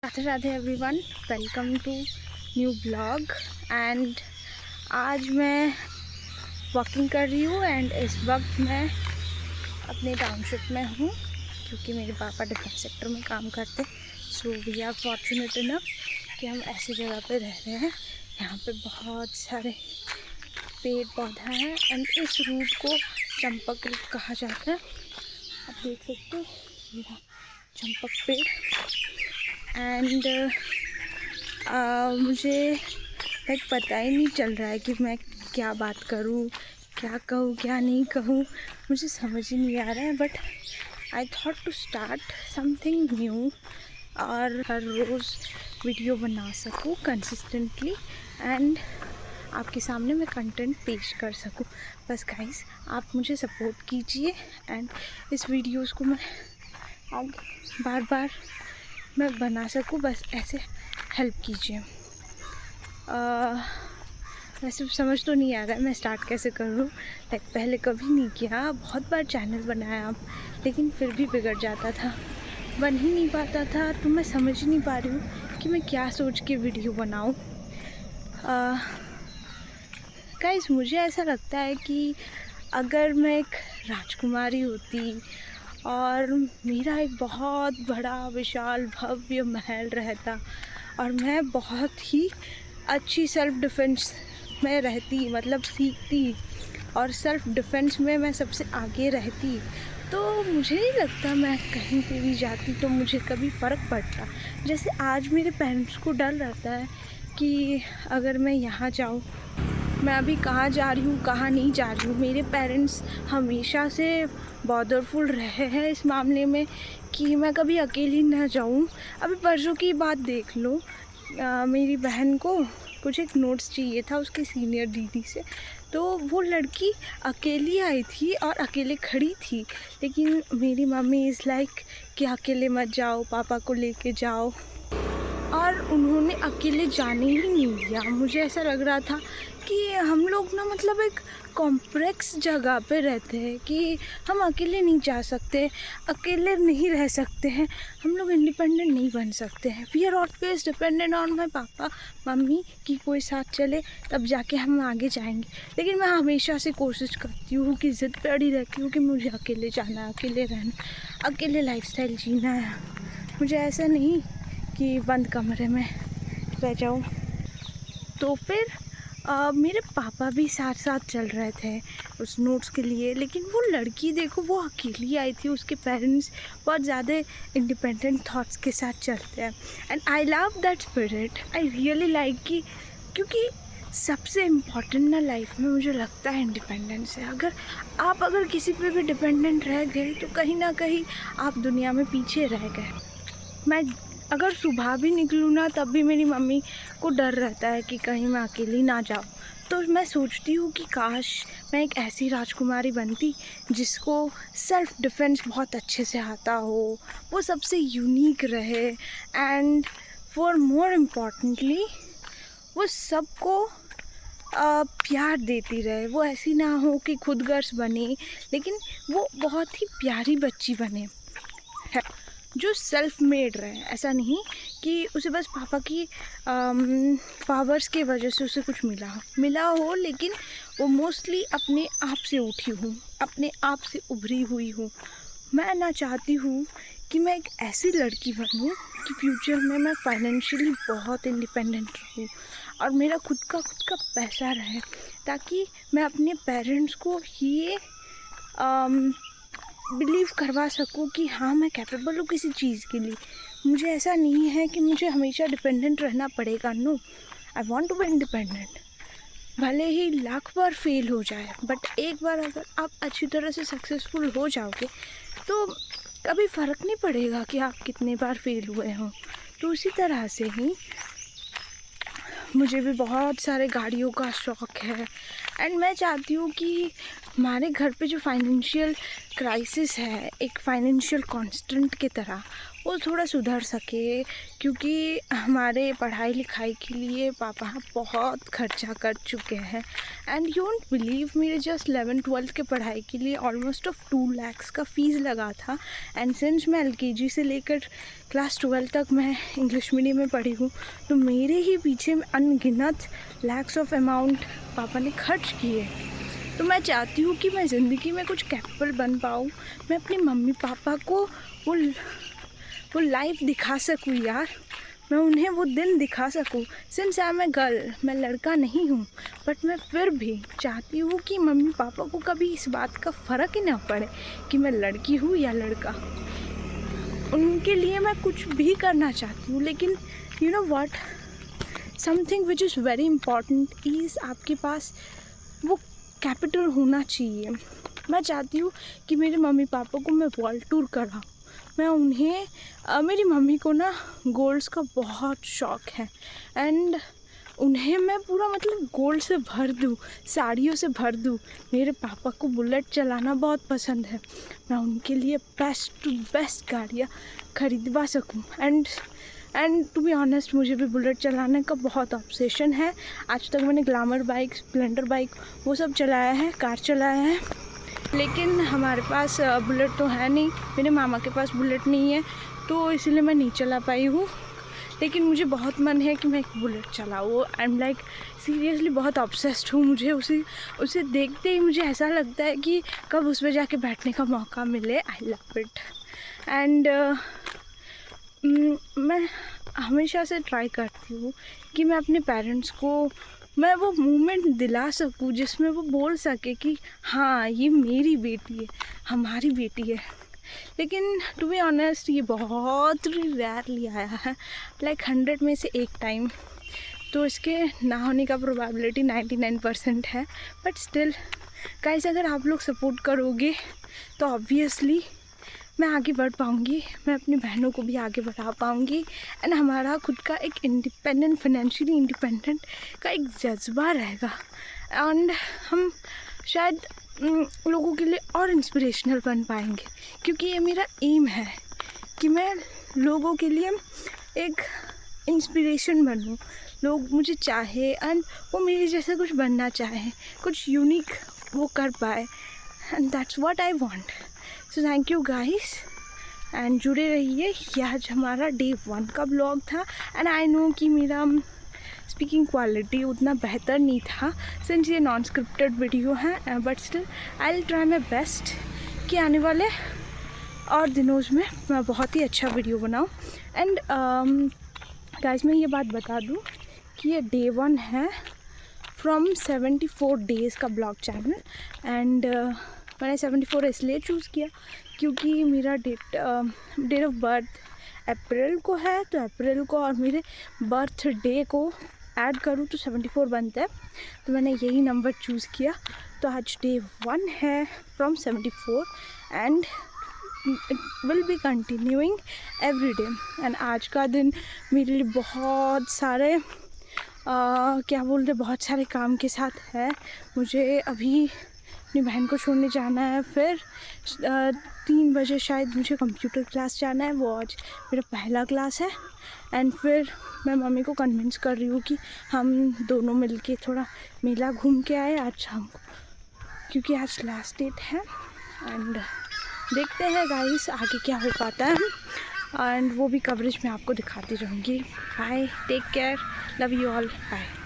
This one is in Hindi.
Radhe Radhe everyone, welcome to new blog. And आज मैं वॉकिंग कर रही हूँ एंड इस वक्त मैं अपने टाउनशिप में हूँ क्योंकि मेरे पापा डिफेंस सेक्टर में काम करते। So we are fortunate enough कि हम ऐसी जगह पे रह रहे हैं। यहाँ पे बहुत सारे पेड़ पौधा हैं एंड इस रूट को चंपक रूट कहा जाता है। आप देख सकते हो मेरा चंपक पेड़। एंड मुझे पता ही नहीं चल रहा है कि मैं क्या बात करूँ, क्या कहूँ, क्या नहीं कहूँ, मुझे समझ ही नहीं आ रहा है। But I thought to start something new और हर रोज़ वीडियो बना सकूँ कंसिस्टेंटली एंड आपके सामने मैं कंटेंट पेश कर सकूँ। बस गाइस आप मुझे सपोर्ट कीजिए एंड इस वीडियोस को मैं आगे बार बार मैं बना सकूँ, बस ऐसे हेल्प कीजिए। वैसे समझ तो नहीं आ रहा है मैं स्टार्ट कैसे करूँ। पहले कभी नहीं किया, बहुत बार चैनल बनाया लेकिन फिर भी बिगड़ जाता था, बन ही नहीं पाता था। तो मैं समझ ही नहीं पा रही हूँ कि मैं क्या सोच के वीडियो बनाऊँ। गाइस मुझे ऐसा लगता है कि अगर मैं एक राजकुमारी होती और मेरा एक बहुत बड़ा विशाल भव्य महल रहता और मैं बहुत ही अच्छी सेल्फ डिफेंस में रहती, मतलब सीखती और सेल्फ डिफेंस में मैं सबसे आगे रहती, तो मुझे नहीं लगता मैं कहीं पे भी जाती तो मुझे कभी फ़र्क पड़ता। जैसे आज मेरे पेरेंट्स को डर रहता है कि अगर मैं यहाँ जाऊँ, मैं अभी कहाँ जा रही हूँ कहाँ नहीं जा रही हूँ। मेरे पेरेंट्स हमेशा से बॉदरफुल रहे हैं इस मामले में कि मैं कभी अकेली ना जाऊँ। अभी परसों की बात देख लो, मेरी बहन को कुछ एक नोट्स चाहिए था उसके सीनियर दीदी से, तो वो लड़की अकेली आई थी और अकेले खड़ी थी। लेकिन मेरी मम्मी इज़ लाइक कि अकेले मत जाओ, पापा को लेके जाओ, और उन्होंने अकेले जाने ही नहीं दिया। मुझे ऐसा लग रहा था कि हम लोग ना मतलब एक कॉम्प्लेक्स जगह पे रहते हैं कि हम अकेले नहीं जा सकते, अकेले नहीं रह सकते हैं, हम लोग इंडिपेंडेंट नहीं बन सकते हैं। We are always dependent on my papa mummy कि कोई साथ चले तब जाके हम आगे जाएंगे। लेकिन मैं हमेशा से कोशिश करती हूँ कि ज़िद पे अड़ी रहती हूँ कि मुझे अकेले जाना है, अकेले रहना, अकेले लाइफस्टाइल जीना है। मुझे ऐसा नहीं कि बंद कमरे में रह जाऊँ। तो फिर मेरे पापा भी साथ साथ चल रहे थे उस नोट्स के लिए। लेकिन वो लड़की देखो, वो अकेली आई थी, उसके पेरेंट्स बहुत ज़्यादा इंडिपेंडेंट थॉट्स के साथ चलते हैं and I love that spirit. I really like कि क्योंकि सबसे इम्पॉर्टेंट ना लाइफ में मुझे लगता है इंडिपेंडेंस है। अगर किसी पे भी डिपेंडेंट रह गए तो कहीं ना कहीं आप दुनिया में पीछे रह गए। मैं अगर सुबह भी निकलूँ ना तब भी मेरी मम्मी को डर रहता है कि कहीं मैं अकेली ना जाऊँ। तो मैं सोचती हूँ कि काश मैं एक ऐसी राजकुमारी बनती जिसको सेल्फ डिफेंस बहुत अच्छे से आता हो, वो सबसे यूनिक रहे एंड फॉर मोर इम्पॉर्टेंटली वो सबको प्यार देती रहे। वो ऐसी ना हो कि खुदगर्ज बने, लेकिन वो बहुत ही प्यारी बच्ची बने जो सेल्फ मेड रहे। ऐसा नहीं कि उसे बस पापा की पावर्स की वजह से उसे कुछ मिला हो, लेकिन वो मोस्टली अपने आप से उठी हूँ, अपने आप से उभरी हुई हूँ। मैं ना चाहती हूँ कि मैं एक ऐसी लड़की बनूँ कि फ्यूचर में मैं फाइनेंशियली बहुत इंडिपेंडेंट रहूँ और मेरा खुद का पैसा रहे, ताकि मैं अपने पेरेंट्स को ये बिलीव करवा सकूँ कि हाँ मैं कैपेबल हूँ किसी चीज़ के लिए। मुझे ऐसा नहीं है कि मुझे हमेशा डिपेंडेंट रहना पड़ेगा। No, I want to be independent. भले ही लाख बार फेल हो जाए, बट एक बार अगर आप अच्छी तरह से सक्सेसफुल हो जाओगे तो कभी फ़र्क नहीं पड़ेगा कि आप कितने बार फेल हुए हों। तो उसी तरह से ही मुझे भी बहुत सारे गाड़ियों का शौक़ है एंड मैं चाहती हूँ कि हमारे घर पे जो फाइनेंशियल क्राइसिस है, एक फाइनेंशियल कांस्टेंट की तरह, वो थोड़ा सुधर सके, क्योंकि हमारे पढ़ाई लिखाई के लिए पापा बहुत खर्चा कर चुके हैं। एंड यू वोंट बिलीव, मेरे जस्ट 11-12 के पढ़ाई के लिए ऑलमोस्ट ऑफ 2 lakhs का फ़ीस लगा था। एंड सिंस मैं LKG से लेकर क्लास 12 तक मैं इंग्लिश मीडियम में पढ़ी हूँ, तो मेरे ही पीछे अनगिनत लैक्स ऑफ अमाउंट पापा ने खर्च किए। तो मैं चाहती हूँ कि मैं ज़िंदगी में कुछ कैपेबल बन पाऊँ, मैं अपने मम्मी पापा को वो लाइफ दिखा सकूँ यार, मैं उन्हें वो दिन दिखा सकूँ। Since I am a girl, मैं लड़का नहीं हूँ, बट मैं फिर भी चाहती हूँ कि मम्मी पापा को कभी इस बात का फ़र्क ही ना पड़े कि मैं लड़की हूँ या लड़का। उनके लिए मैं कुछ भी करना चाहती हूँ, लेकिन you know what, something which is very important is आपके पास वो कैपिटल होना चाहिए। मैं चाहती हूँ कि मेरे मम्मी पापा को मैं वर्ल्ड टूर कराऊँ। मैं उन्हें मेरी मम्मी को ना गोल्ड्स का बहुत शौक़ है, एंड उन्हें मैं पूरा मतलब गोल्ड से भर दूँ, साड़ियों से भर दूँ। मेरे पापा को बुलेट चलाना बहुत पसंद है, मैं उनके लिए बेस्ट टू बेस्ट गाड़ियाँ खरीदवा सकूँ। एंड टू बी ऑनेस्ट, मुझे भी बुलेट चलाने का बहुत ऑब्सेशन है। आज तक मैंने ग्लैमर बाइक, स्प्लेंडर बाइक वो सब चलाया है, कार चलाया है, लेकिन हमारे पास बुलेट तो है नहीं। मेरे मामा के पास बुलेट नहीं है, तो इसलिए मैं नहीं चला पाई हूँ। लेकिन मुझे बहुत मन है कि मैं एक बुलेट चलाऊँ। आई एम लाइक सीरियसली बहुत ऑब्सेस्ड हूँ। मुझे उसे देखते ही मुझे ऐसा लगता है कि कब उस पर जाके बैठने का मौका मिले। I love it. एंड मैं हमेशा से ट्राई करती हूँ कि मैं अपने पेरेंट्स को मैं वो मोमेंट दिला सकूँ जिसमें वो बोल सके कि हाँ, ये मेरी बेटी है, हमारी बेटी है। लेकिन टू बी ऑनेस्ट, ये बहुत रेयरली आया है, लाइक 100 में से एक टाइम। तो इसके ना होने का प्रोबेबिलिटी 99% है। बट स्टिल गाइस, अगर आप लोग सपोर्ट करोगे तो ऑब्वियसली मैं आगे बढ़ पाऊँगी, मैं अपनी बहनों को भी आगे बढ़ा पाऊँगी, एंड हमारा खुद का एक इंडिपेंडेंट, फाइनेंशियली इंडिपेंडेंट का एक जज्बा रहेगा। एंड हम शायद लोगों के लिए और इंस्पिरेशनल बन पाएंगे, क्योंकि ये मेरा एम है कि मैं लोगों के लिए एक इंस्पिरेशन बनूँ, लोग मुझे चाहे एंड वो मेरे जैसे कुछ बनना चाहे, कुछ यूनिक वो कर पाए, and that's what I want. So thank you guys, and जुड़े रहिए। ये आज हमारा डे 1 का ब्लॉग था, एंड आई नो कि मेरा स्पीकिंग क्वालिटी उतना बेहतर नहीं था, सिंस ये नॉन स्क्रिप्टेड वीडियो है, but still I will try my best कि आने वाले और दिनों में मैं बहुत ही अच्छा वीडियो बनाऊँ। एंड गाइस, मैं ये बात बता दूँ कि ये डे 1 है फ्रॉम 74 डेज़ का ब्लॉग चैनल। एंड मैंने 74 इसलिए चूज़ किया क्योंकि मेरा डेट ऑफ बर्थ अप्रैल को है, तो अप्रैल को और मेरे बर्थडे को ऐड करूँ तो 74 बनता है, तो मैंने यही नंबर चूज़ किया। तो आज डे 1 है from 74, and it will be continuing every day. And आज का दिन मेरे लिए बहुत सारे बहुत सारे काम के साथ है। मुझे अभी अपनी बहन को छोड़ने जाना है, फिर 3 बजे शायद मुझे कंप्यूटर क्लास जाना है, वो आज मेरा पहला क्लास है। एंड फिर मैं मम्मी को कन्विंस कर रही हूँ कि हम दोनों मिलके थोड़ा मेला घूम के आए आज शाम को, क्योंकि आज लास्ट डेट है। एंड देखते हैं गाइस आगे क्या हो पाता है, एंड वो भी कवरेज मैं आपको दिखाती रहूँगी। Bye, take care, love you all, bye.